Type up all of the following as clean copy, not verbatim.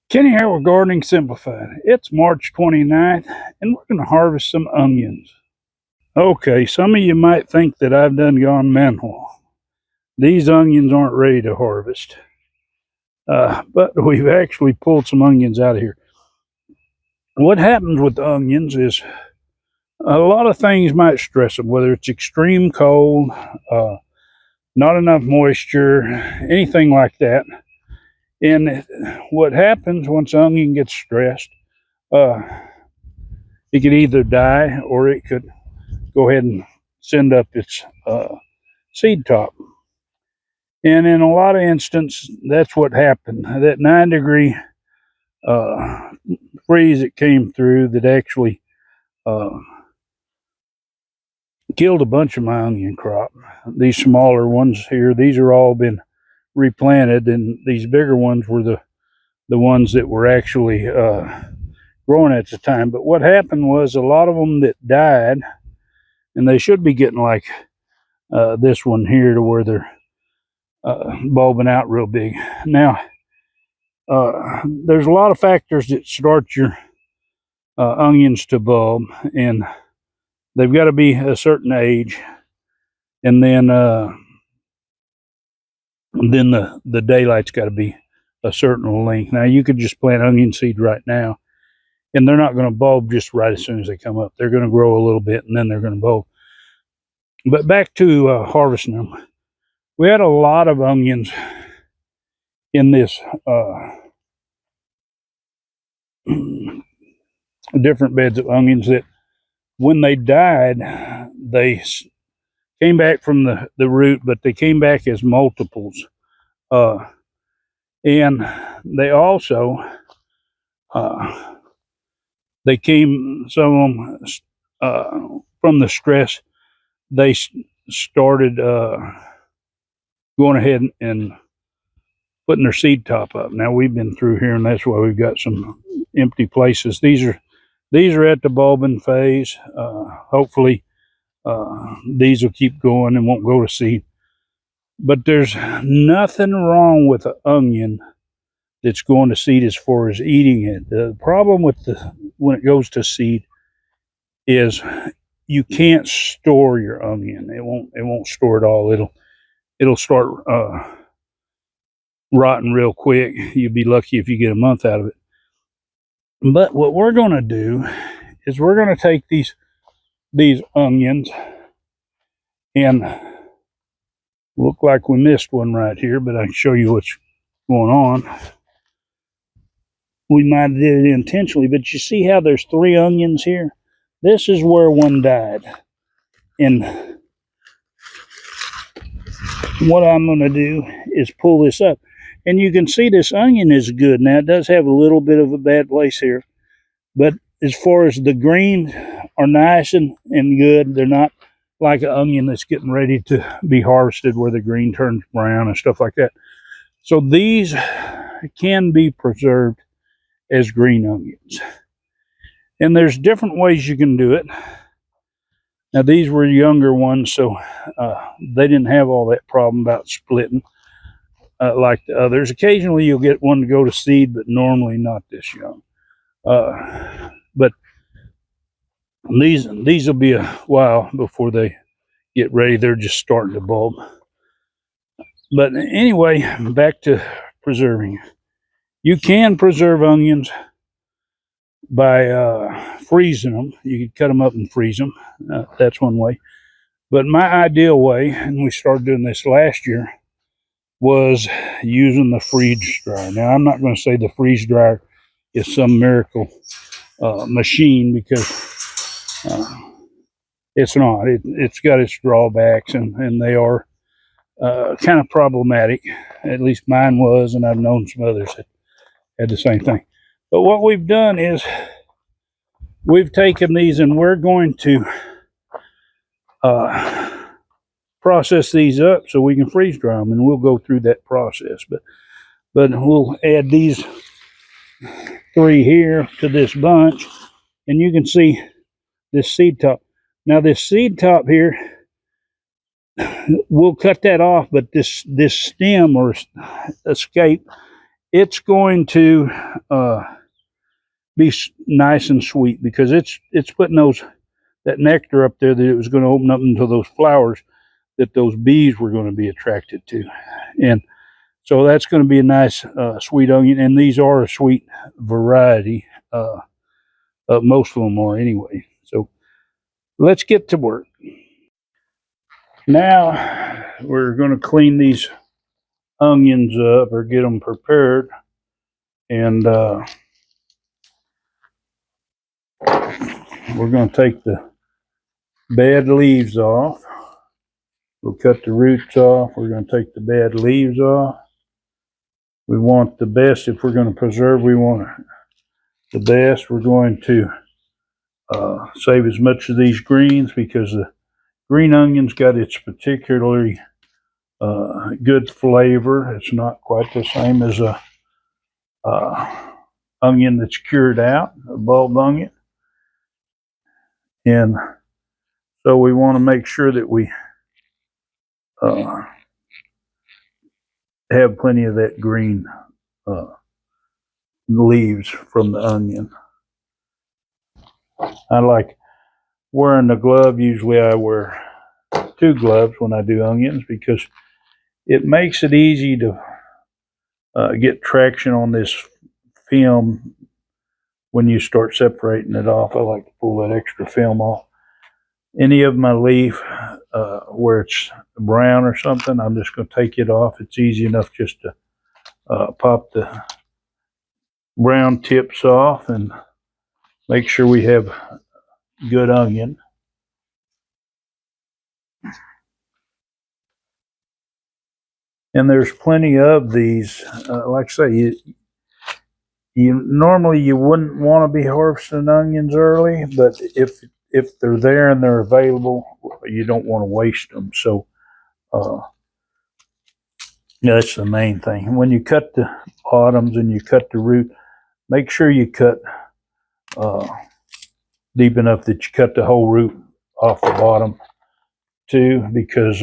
Kenny here with Gardening Simplified. It's March 29th, and we're going to harvest some onions. Okay, some of you might think that I've done gone mental. These onions aren't ready to harvest. But we've actually pulled some onions out of here. What happens with the onions is a lot of things might stress them, whether it's extreme cold, not enough moisture, anything like that. And what happens once an onion gets stressed, uh, it could either die or it could go ahead and send up its seed top. And in a lot of instances, that's what happened. That 9-degree uh, freeze that came through that actually uh, killed a bunch of my onion crop. These smaller ones here, these are all been replanted, and these bigger ones were the ones that were actually growing at the time. But what happened was a lot of them that died, and they should be getting like this one here to where they're bulbing out real big. Now, there's a lot of factors that start your onions to bulb, and they've got to be a certain age, and then the daylight's got to be a certain length. Now, you could just plant onion seed right now, and they're not going to bulb just right as soon as they come up. They're going to grow a little bit, and then they're going to bulb. But back to harvesting them. We had a lot of onions in this different beds of onions that when they died, they came back from the root, but they came back as multiples. And they also, they came, some of them, from the stress, they started going ahead and putting their seed top up. Now we've been through here, and that's why we've got some empty places. These are at the bulbing phase. Hopefully, these will keep going and won't go to seed. But there's nothing wrong with an onion that's going to seed as far as eating it. The problem with when it goes to seed is you can't store your onion. It won't store it all. It'll start rotting real quick. You'll be lucky if you get a month out of it. But what we're going to do is we're going to take these onions, and look like we missed one right here, but I can show you what's going on. We might have did it intentionally, but you see how there's 3 onions here? This is where one died. And what I'm going to do is pull this up. And you can see this onion is good. Now, it does have a little bit of a bad place here. But as far as the greens are nice and good, they're not like an onion that's getting ready to be harvested where the green turns brown and stuff like that. So these can be preserved as green onions. And there's different ways you can do it. Now, these were younger ones, so they didn't have all that problem about splitting like the others. Occasionally, you'll get one to go to seed, but normally not this young. But these will be a while before they get ready. They're just starting to bulb. But anyway, back to preserving. You can preserve onions by freezing them. You can cut them up and freeze them. That's one way. But my ideal way, and we started doing this last year, was using the freeze dryer. Now, I'm not going to say the freeze dryer is some miracle machine, because it's not. It's got its drawbacks, and they are kind of problematic. At least mine was, and I've known some others that had the same thing. But what we've done is we've taken these, and we're going to process these up so we can freeze dry them, and we'll go through that process. But we'll add these 3 here to this bunch, and you can see this seed top. Now, this seed top here, we'll cut that off, but this stem or escape, it's going to be nice and sweet because it's putting that nectar up there that it was going to open up into those flowers that those bees were going to be attracted to. And so that's going to be a nice sweet onion, and these are a sweet variety. Most of them are anyway. So let's get to work. Now we're going to clean these onions up or get them prepared, and we're going to take the bad leaves off. We'll cut the roots off. We're going to take the bad leaves off. We want the best. If we're going to preserve, we want the best. We're going to save as much of these greens because the green onion's got its particularly good flavor. It's not quite the same as a onion that's cured out, a bulb onion. And so we want to make sure that we have plenty of that green leaves from the onion. I like wearing the glove. Usually I wear 2 gloves when I do onions because it makes it easy to get traction on this film when you start separating it off. I like to pull that extra film off. Any of my leaf where it's brown or something, I'm just going to take it off. It's easy enough just to pop the brown tips off and make sure we have good onion. And there's plenty of these. Like I say, you normally you wouldn't want to be harvesting onions early, but if they're there and they're available, you don't want to waste them. So that's the main thing. When you cut the bottoms and you cut the root, make sure you cut deep enough that you cut the whole root off the bottom too, because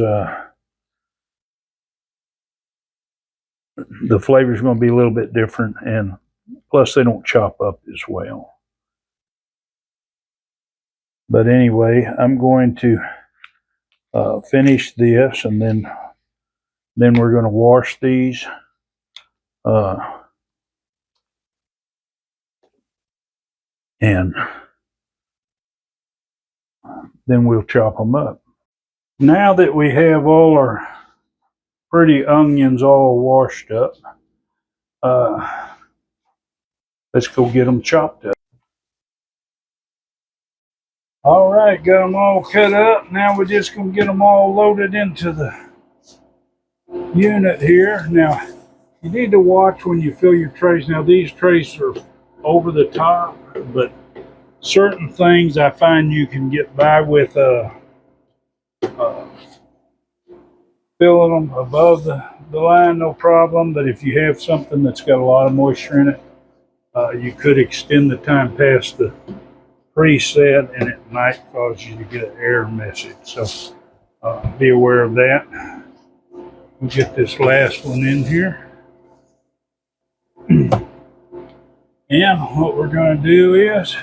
the flavor is going to be a little bit different, and plus they don't chop up as well. But anyway, I'm going to finish this, and then we're going to wash these. And then we'll chop them up. Now that we have all our pretty onions all washed up, let's go get them chopped up. All right, got them all cut up. Now we're just going to get them all loaded into the unit here. Now, you need to watch when you fill your trays. Now, these trays are over the top, but certain things I find you can get by with filling them above the line, no problem. But if you have something that's got a lot of moisture in it, you could extend the time past the preset, and it might cause you to get an error message. So be aware of that. We'll get this last one in here. And what we're going to do is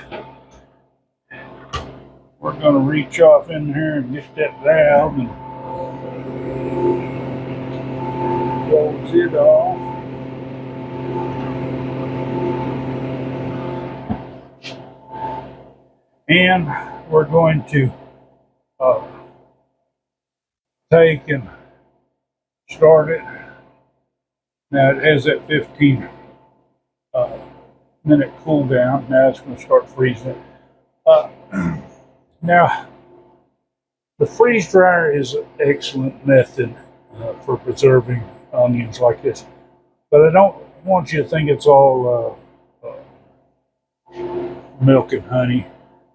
we're going to reach off in here and get that valve and close it off. And we're going to take and start it. Now it has that 15 minute cool down. Now it's going to start freezing. Now the freeze dryer is an excellent method for preserving onions like this, but I don't want you to think it's all milk and honey.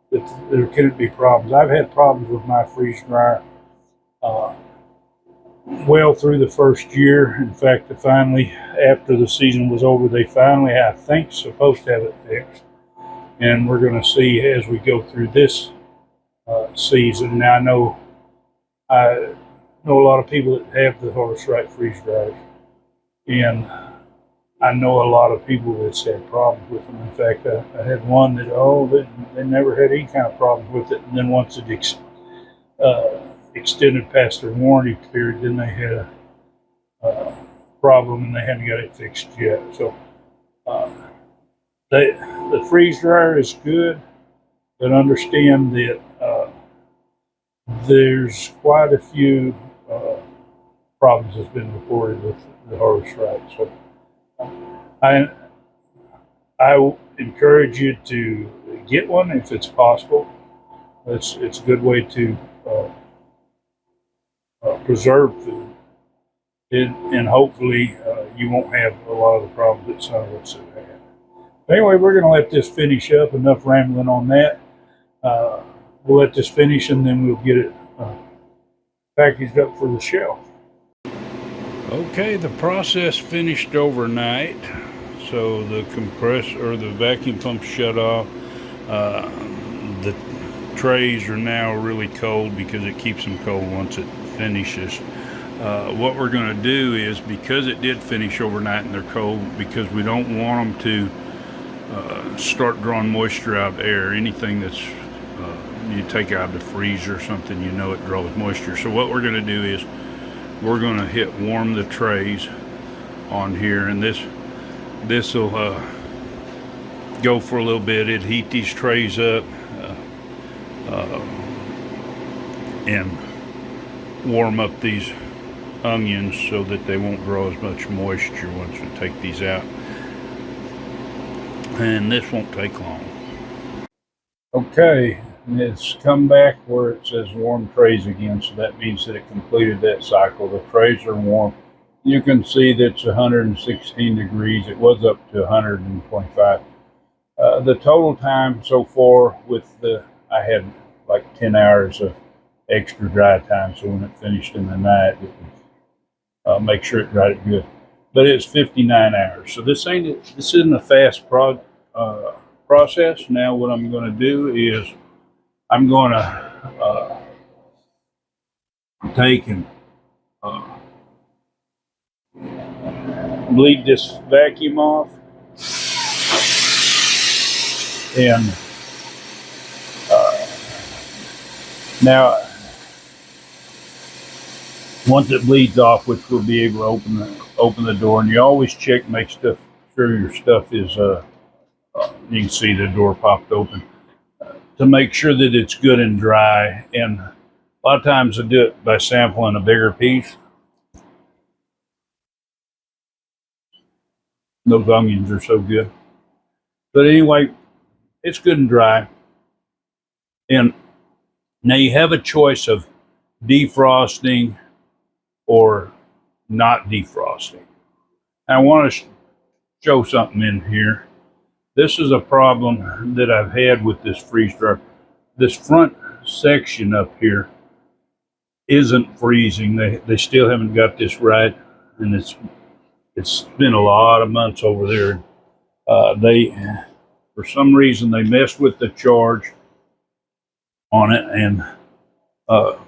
That there could be problems. I've had problems with my freeze dryer well through the first year. In fact, finally, after the season was over, they finally, I think, supposed to have it fixed. And we're going to see as we go through this season. Now, I know a lot of people that have the Harvest Right freeze dryers, and I know a lot of people that's had problems with them. In fact, I had one that, they never had any kind of problems with it. And then once it uh, extended past their warranty period, then they had a problem and they hadn't got it fixed yet. So uh, the freeze dryer is good, but understand that there's quite a few problems that's been reported with the Harvest Right. So I I encourage you to get one if it's possible. It's a good way to uh, preserve food, and hopefully you won't have a lot of the problems that some of us have had. Anyway, we're going to let this finish up. Enough rambling on that. Uh, we'll let this finish, and then we'll get it packaged up for the shelf. Okay, the process finished overnight, so the compressor or the vacuum pump shut off. The trays are now really cold because it keeps them cold once it finishes. What we're going to do is, because it did finish overnight and they're cold, because we don't want them to start drawing moisture out of the air. Anything that's you take out of the freezer or something, you know it draws moisture. So what we're going to do is we're going to hit warm the trays on here, and this will go for a little bit. It'll heat these trays up and warm up these onions so that they won't draw as much moisture once we take these out. And this won't take long. Okay, and it's come back where it says warm trays again, so that means that it completed that cycle. The trays are warm. You can see that it's 116 degrees. It was up to 125. The total time so far I had like 10 hours of extra dry time, so when it finished in the night, it would make sure it dried it good. But it's 59 hours, so this isn't a fast process. Now what I'm going to do is I'm going to take and bleed this vacuum off, and now once it bleeds off, which we'll be able to open the door, and you always check, make sure your stuff is you can see the door popped open, to make sure that it's good and dry. And a lot of times I do it by sampling a bigger piece. Those onions are so good. But anyway, it's good and dry. And now you have a choice of defrosting or not defrosting. I want to show something in here. This is a problem that I've had with this freeze dryer. This front section up here isn't freezing. They still haven't got this right, and it's been a lot of months over there. For some reason, they messed with the charge on it, and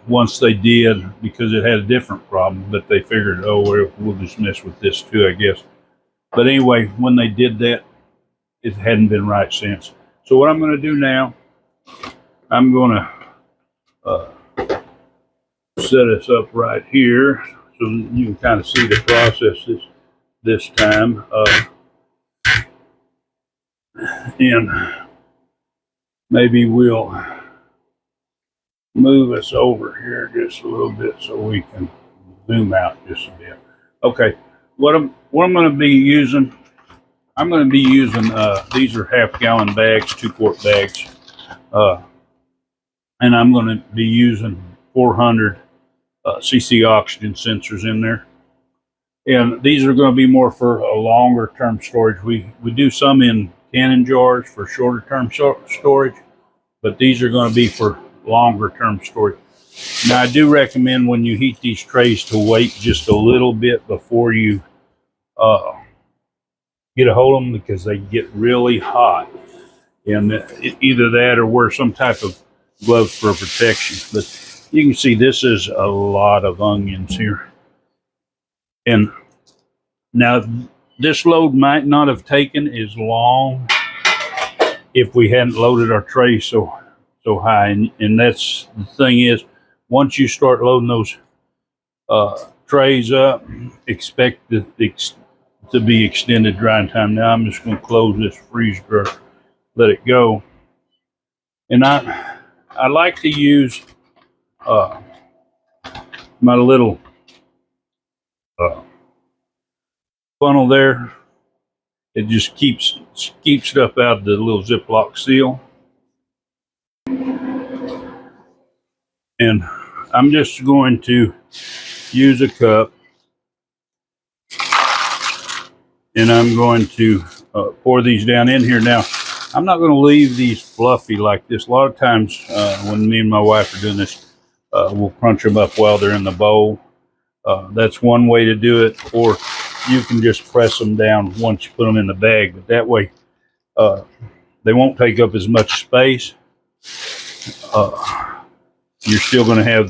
once they did, because it had a different problem, but they figured, oh, we'll just mess with this too, I guess. But anyway, when they did that, it hadn't been right since. So what I'm going to do now, I'm going to set us up right here so you can kind of see the process this time. And maybe we'll move us over here just a little bit so we can zoom out just a bit. Okay, what I'm going to be using, I'm going to be using these are half-gallon bags, 2-quart bags, and I'm going to be using 400 cc oxygen sensors in there. And these are going to be more for a longer term storage. We do some in canning jars for shorter term storage, but these are going to be for longer term storage. Now, I do recommend when you heat these trays to wait just a little bit before you get a hold of them, because they get really hot. And either that or wear some type of gloves for protection. But you can see this is a lot of onions here. And now this load might not have taken as long if we hadn't loaded our tray so high. And that's the thing is, once you start loading those trays up, expect to be extended drying time. Now I'm just going to close this freeze dryer, let it go. And I like to use my little funnel there. It just keeps stuff out of the little Ziploc seal. And I'm just going to use a cup, and I'm going to pour these down in here. Now, I'm not going to leave these fluffy like this. A lot of times when me and my wife are doing this, we'll crunch them up while they're in the bowl. That's one way to do it, or you can just press them down once you put them in the bag. But that way, they won't take up as much space. You're still going to have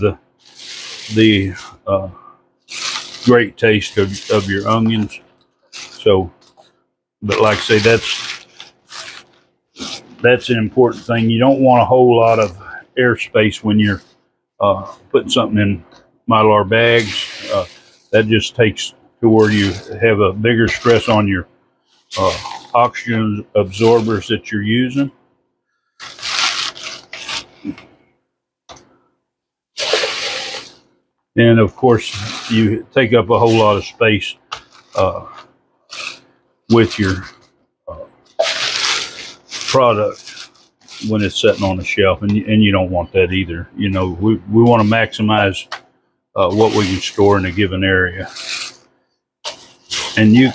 the great taste of your onions. So, but like I say, that's an important thing. You don't want a whole lot of airspace when you're putting something in Mylar bags. That just takes to where you have a bigger stress on your oxygen absorbers that you're using. And of course, you take up a whole lot of space with your product when it's sitting on the shelf, and you don't want that either. You know, we want to maximize what we can store in a given area. And you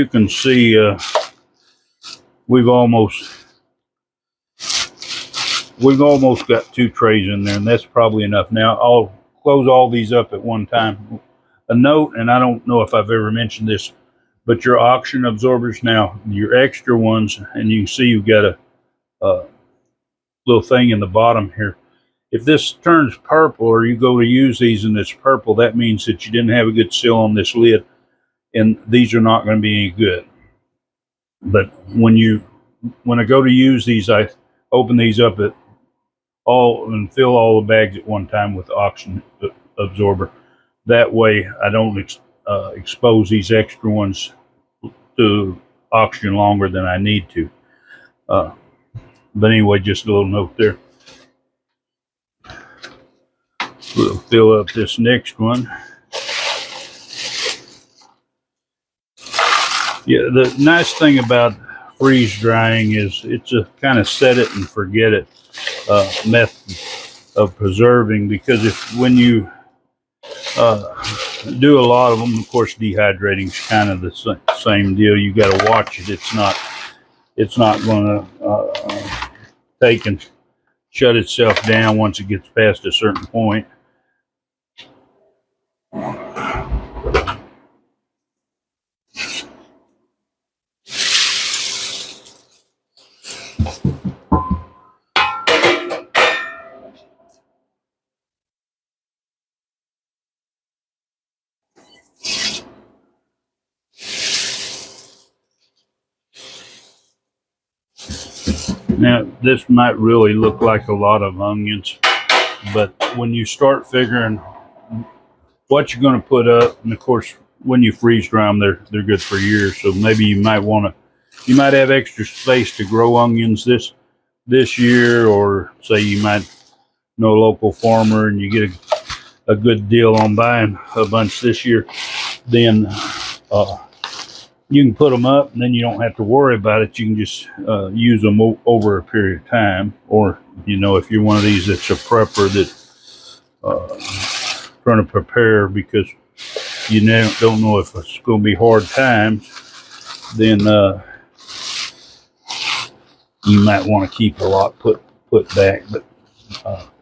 can see we've almost got 2 trays in there, and that's probably enough. Now I'll close all these up at one time. A note, and I don't know if I've ever mentioned this, but your oxygen absorbers, now your extra ones, and you can see you've got a little thing in the bottom here. If this turns purple, or you go to use these and it's purple, that means that you didn't have a good seal on this lid, and these are not going to be any good. But when I go to use these, I open these up and fill all the bags at one time with the oxygen absorber. That way I don't expose these extra ones to oxygen longer than I need to. But anyway, just a little note there. We'll fill up this next one. Yeah, the nice thing about freeze drying is it's a kind of set it and forget it method of preserving, because when you do a lot of them, of course, dehydrating is kind of the same deal. You got to watch it. It's not going to take and shut itself down once it gets past a certain point. Now, this might really look like a lot of onions, but when you start figuring what you're going to put up, and of course, when you freeze dry them, they're good for years. So maybe you might have extra space to grow onions this year, or say you might know a local farmer and you get a good deal on buying a bunch this year. Then you can put them up, and then you don't have to worry about it. You can just use them over a period of time. Or, you know, if you're one of these that's a prepper that's trying to prepare because you don't know if it's going to be hard times, then you might want to keep a lot put back. But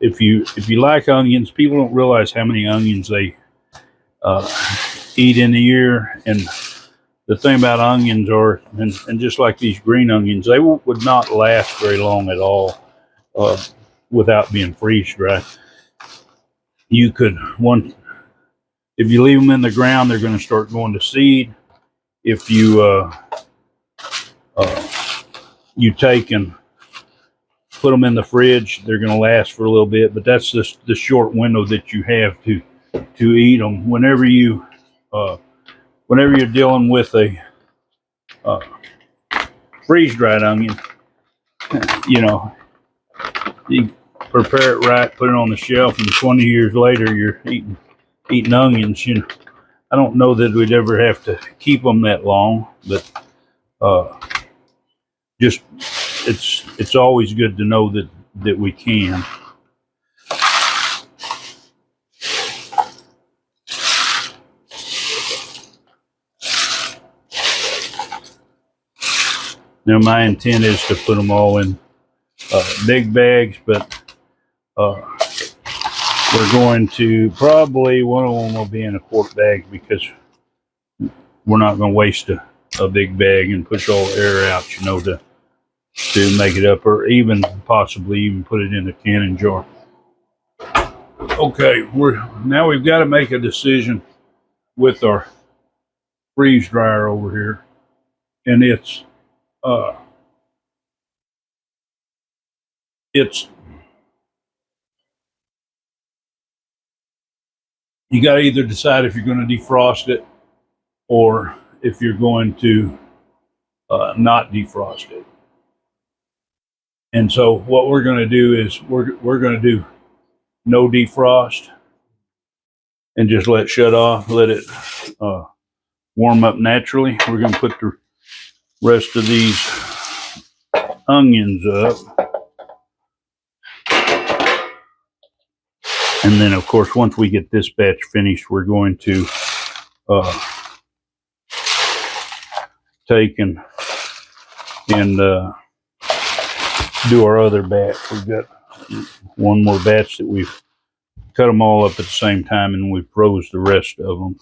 if you like onions, people don't realize how many onions they eat in a year. And the thing about onions are, and just like these green onions, they would not last very long at all without being freeze dried. You could, if you leave them in the ground, they're going to start going to seed, if you you take and put them in the fridge, they're going to last for a little bit. But that's the short window that you have to eat them. Whenever you're dealing with a freeze dried onion, you know, you prepare it right, put it on the shelf, and 20 years later you're eating onions. You know, I don't know that we'd ever have to keep them that long, but just it's always good to know that we can. Now my intent is to put them all in big bags, but we're going to probably, one of them will be in a quart bag because we're not going to waste a big bag and push all the air out, you know, to make it up, or even possibly even put it in a canning jar. Okay, now we've got to make a decision with our freeze dryer over here, and it's you got to either decide if you're going to defrost it or if you're going to not defrost it. And so what we're going to do is we're going to do no defrost and just let it shut off, let it warm up naturally. We're going to put the rest of these onions up. And then, of course, once we get this batch finished, we're going to take and do our other batch. We've got one more batch that we've cut them all up at the same time, and we froze the rest of them.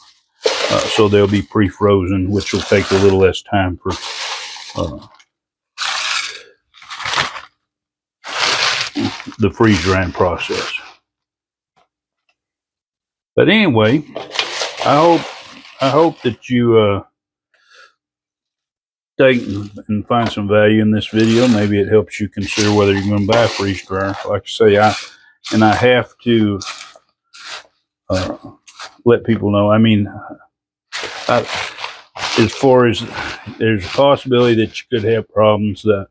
So they'll be pre-frozen, which will take a little less time for the freeze drying process. But anyway, I hope that you take and find some value in this video. Maybe it helps you consider whether you're going to buy a freeze dryer. Like I say, I have to let people know. I mean, as far as there's a possibility that you could have problems, that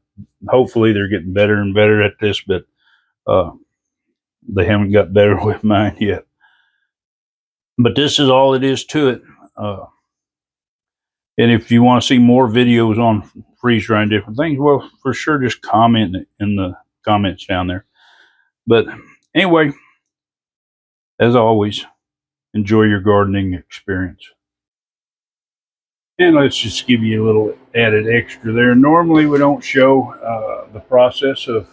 hopefully they're getting better and better at this, but they haven't got better with mine yet. But this is all it is to it. And if you want to see more videos on freeze drying different things, well, for sure, just comment in the comments down there. But anyway, as always, enjoy your gardening experience. And let's just give you a little added extra there. Normally, we don't show the process of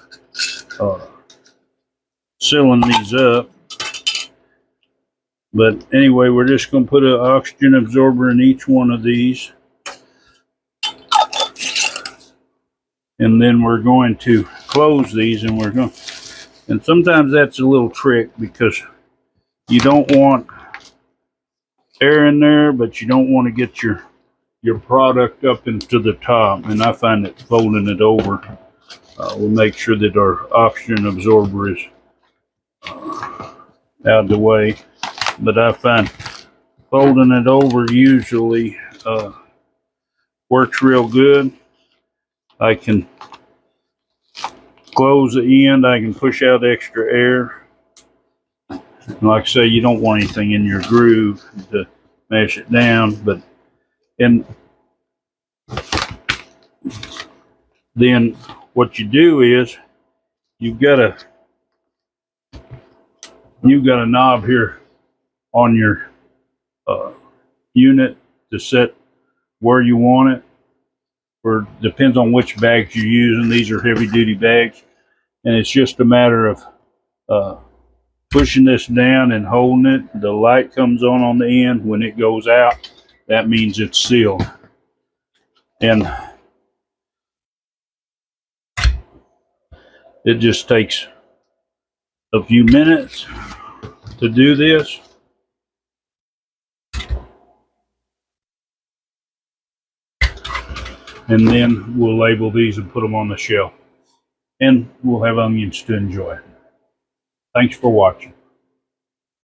sealing these up. But anyway, we're just going to put an oxygen absorber in each one of these. And then we're going to close these, and and sometimes that's a little trick because you don't want air in there, but you don't want to get your product up into the top. And I find that folding it over will make sure that our oxygen absorber is out of the way. But I find folding it over usually works real good. I can close the end, I can push out extra air. And like I say, you don't want anything in your groove to mash it down, but then what you do is you've got a knob here on your unit to set where you want it, or depends on which bags you're using. These are heavy duty bags, and it's just a matter of pushing this down and holding it. The light comes on the end. When it goes out, that means it's sealed. And it just takes a few minutes to do this. And then we'll label these and put them on the shelf. And we'll have onions to enjoy. Thanks for watching.